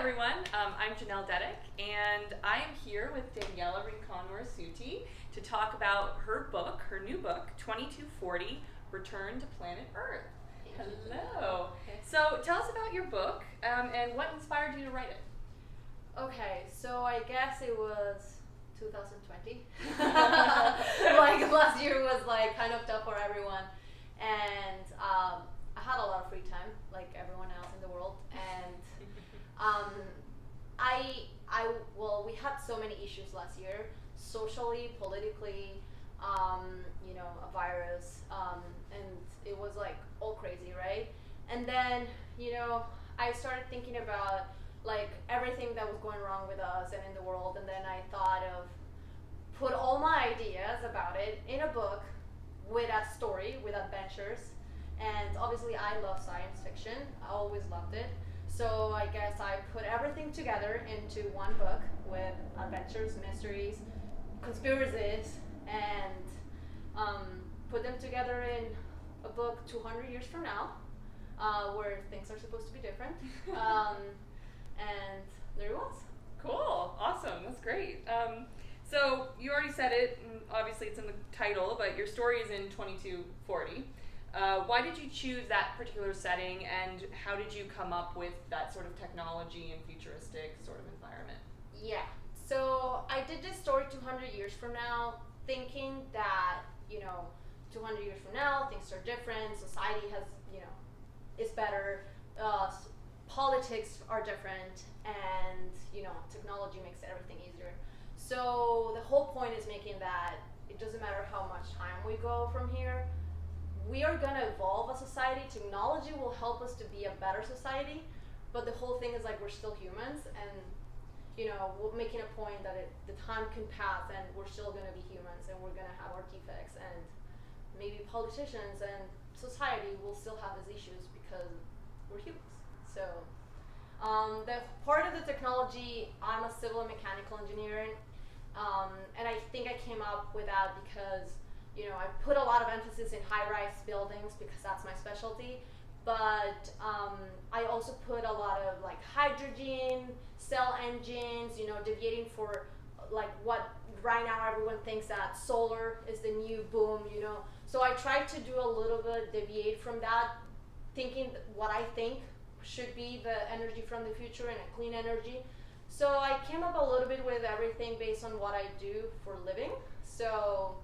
everyone. I'm Janelle Dedick, and I am here with Daniela Rincon-Morisuti to talk about her book, her new book, 2240, Return to Planet Earth. Hello. Okay. So tell us about your book and what inspired you to write it. Okay, so I guess it was 2020. Like last year was like kind of tough for everyone, and I had a lot of free time, like everyone else in the world, and well, we had so many issues last year, socially, politically, a virus, and it was like all crazy, right? And then, I started thinking about like everything that was going wrong with us and in the world, and then I thought of put all my ideas about it in a book with a story, with adventures, and obviously I love science fiction. I always loved it. So I guess I put everything together into one book with adventures, mysteries, conspiracies, and put them together in a book 200 years from now, where things are supposed to be different. And there it was. Cool. Awesome. That's great. So you already said it, and obviously it's in the title, but your story is in 2240. Why did you choose that particular setting, and how did you come up with that sort of technology and futuristic sort of environment? Yeah. So I did this story 200 years from now, thinking that, 200 years from now, things are different, society has, is better, politics are different, and, technology makes everything easier. So the whole point is making that it doesn't matter how much time we go from here, we are going to evolve as a society. Technology will help us to be a better society, but the whole thing is like we're still humans, and we're making a point that the time can pass and we're still going to be humans, and we're going to have our defects, and maybe politicians and society will still have these issues because we're humans. So the part of the technology, I'm a civil and mechanical engineer, and I think I came up with that because I put a lot of emphasis in high-rise buildings because that's my specialty, but I also put a lot of like hydrogen, cell engines, deviating for like what right now everyone thinks that solar is the new boom, So I tried to do a little bit, deviate from that, thinking what I think should be the energy from the future and a clean energy. So I came up a little bit with everything based on what I do for a living. So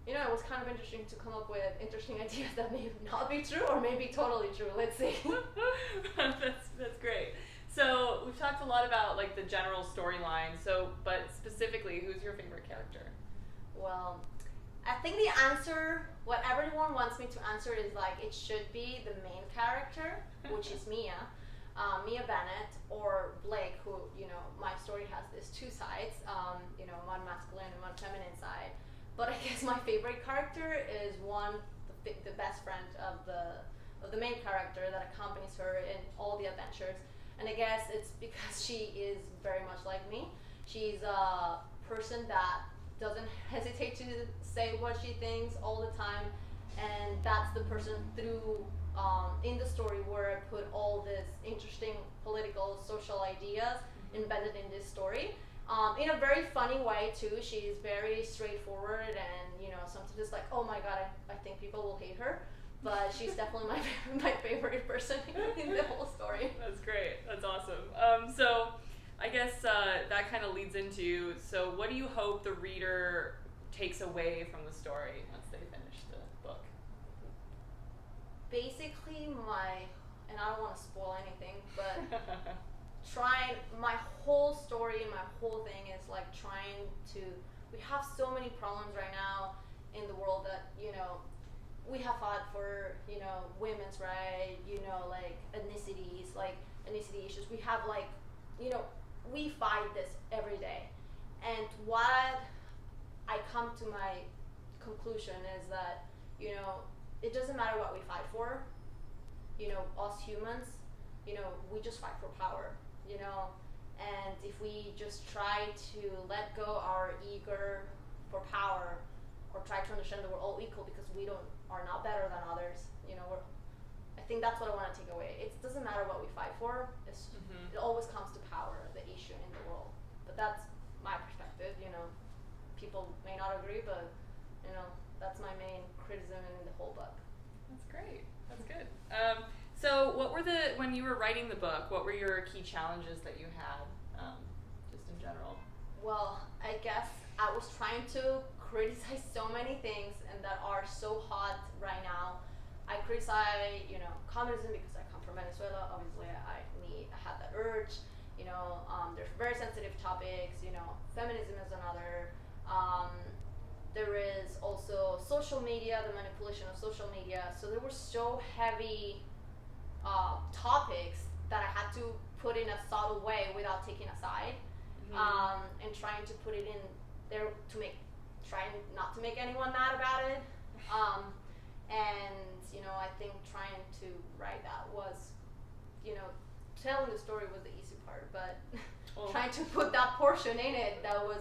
it was kind of interesting to come up with interesting ideas that may not be true or may be totally true. Let's see. That's great. So we've talked a lot about like the general storyline. But specifically, who's your favorite character? Well, I think the answer, what everyone wants me to answer is like it should be the main character, which is Mia Bennett, or Blake, who my story has these two sides, one masculine and one feminine side. But I guess my favorite character is the best friend of the main character that accompanies her in all the adventures. And I guess it's because she is very much like me. She's a person that doesn't hesitate to say what she thinks all the time, and that's the person through in the story where I put all this interesting political, social ideas embedded in this story. In a very funny way too. She's very straightforward, and sometimes it's like, oh my god, I think people will hate her, but she's definitely my favorite person in the whole story. That's great. That's awesome. So I guess that kind of leads into, so what do you hope the reader takes away from the story once they finish the book? Basically and I don't want to spoil anything, but my whole story and my whole thing is like we have so many problems right now in the world that, we have fought for, women's rights, like ethnicities, like ethnicity issues. We have like, we fight this every day. And what I come to my conclusion is that, it doesn't matter what we fight for, us humans, we just fight for power, and if we just try to let go our eager for power, or try to understand that we're all equal because we are not better than others, I think that's what I want to take away. It doesn't matter what we fight for, it always comes to power. that's my perspective. People may not agree, but that's my main criticism in the whole book. That's great. That's good. So when you were writing the book, what were your key challenges that you had, just in general? Well, I guess I was trying to criticize so many things and that are so hot right now. I criticize, communism because I come from Venezuela. Obviously, I had that urge. There's very sensitive topics. Feminism is another. There is also social media, the manipulation of social media. So there were so heavy topics that I had to put in a subtle way without taking a side, and trying to put it in there trying not to make anyone mad about it. I think trying to write that was, telling the story was the easy part, but trying to put that portion in it, that was,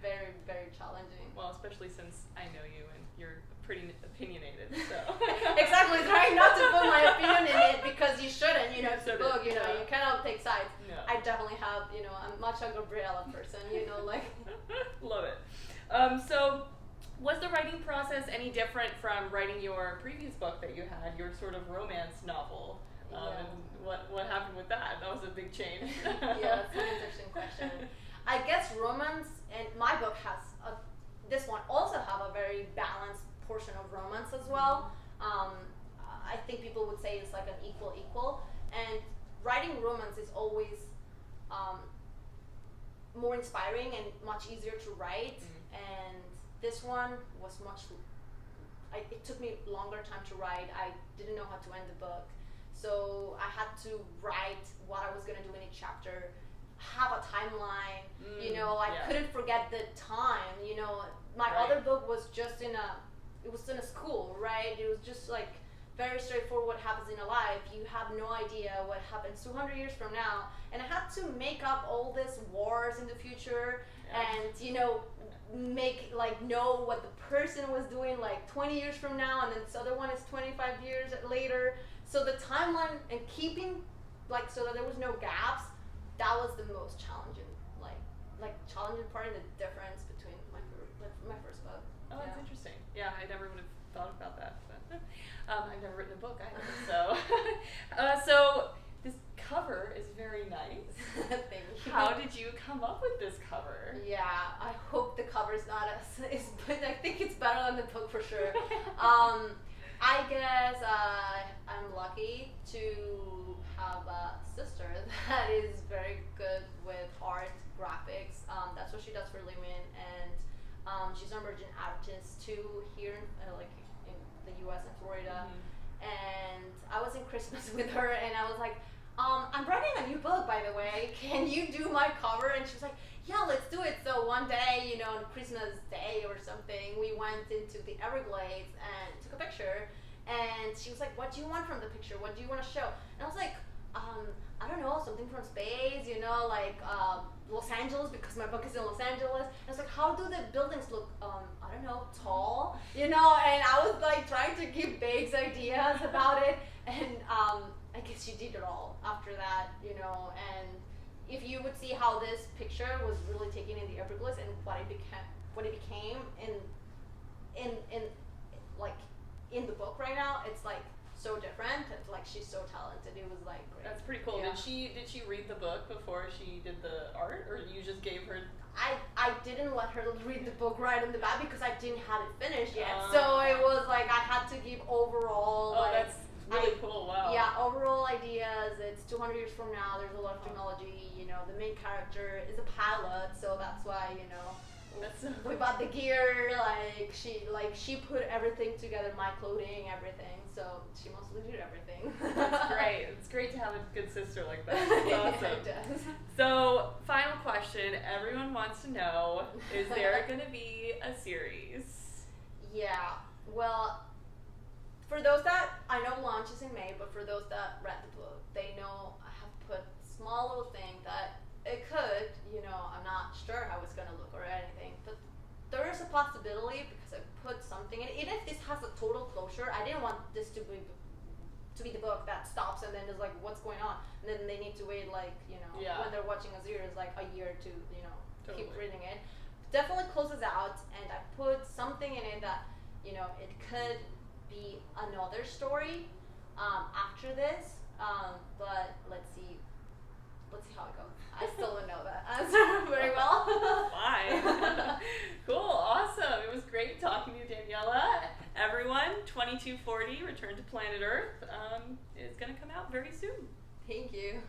very, very challenging. Well, especially since I know you and you're pretty opinionated, so. Exactly, trying not to put my opinion in it because you shouldn't, it's a book, you cannot take sides. No. I definitely have, I'm much a Gabriella person, like. Love it. So, was the writing process any different from writing your previous book that you had, your sort of romance novel? And what happened with that? That was a big change. Yeah, that's an interesting question. I guess romance, and my book has this one also have a very balanced portion of romance as well. I think people would say it's like an equal, and writing romance is always more inspiring and much easier to write. And this one was it took me longer time to write. I didn't know how to end the book. So I had to write what I was going to do in each chapter, have a timeline, I couldn't forget the time, my other book was just in a school, right? It was just like very straightforward what happens in a life. You have no idea what happens 200 years from now. And I had to make up all these wars in the future and, know what the person was doing like 20 years from now, and then this other one is 25 years later. So the timeline and keeping, so that there was no gaps, that was the most challenging, challenging part and the difference between my first book. Oh, that's interesting. Yeah, I never would have thought about that. But, I've never written a book either, so. So this cover is very nice. Thank you. How did you come up with this cover? Yeah, I hope the cover is not but I think it's better than the book for sure. I guess I'm lucky to have a sister that is very good with art, graphics. That's what she does for a living, and she's an emerging artist too here, in the U.S. and Florida. And I was in Christmas with her, and I was like, I'm writing a new book, by the way. Can you do my cover? And she was like, yeah, let's do it. So one day, on Christmas Day or something, we went into the Everglades and took a picture. And she was like, what do you want from the picture? What do you want to show? And I was like, I don't know, something from space, Los Angeles, because my book is in Los Angeles. And I was like, how do the buildings look, I don't know, tall? And I was trying to give vague ideas about it. And I guess she did it all after that, and if you would see how this picture was really taken in the Everglades and what it became in the book right now, it's so different. It's she's so talented. It was great. That's pretty cool. Yeah. Did she read the book before she did the art, or you just gave her? I didn't let her read the book right on the back because I didn't have it finished yet. So it was I had to give overall. Oh, that's really cool. Wow. Yeah, overall ideas. It's 200 years from now. There's a lot of technology. The main character is a pilot, so that's why we bought the gear. She put everything together, my clothing, everything. So she mostly did everything. That's great. It's great to have a good sister like that. That's awesome. It does. So, final question. Everyone wants to know: is there going to be a series? Yeah. Well, for those that I know launch is in May, but for those that read the book, they know I have put small little thing that it could, I'm not sure how it's going to look or anything, but there is a possibility because I put something in it. Even if this has a total closure, I didn't want this to be the book that stops and then is what's going on. and then they need to wait like, you know, Yeah. when they're watching a series, like a year to, you know, keep Totally. reading it. Definitely closes out, and I put something in it that, you know, it could be another story after this, but let's see how it goes. I still don't know that answer very well. Fine. Cool. Awesome. It was great talking to you, Daniela. Everyone, 2240, Return to Planet Earth, is going to come out very soon. Thank you.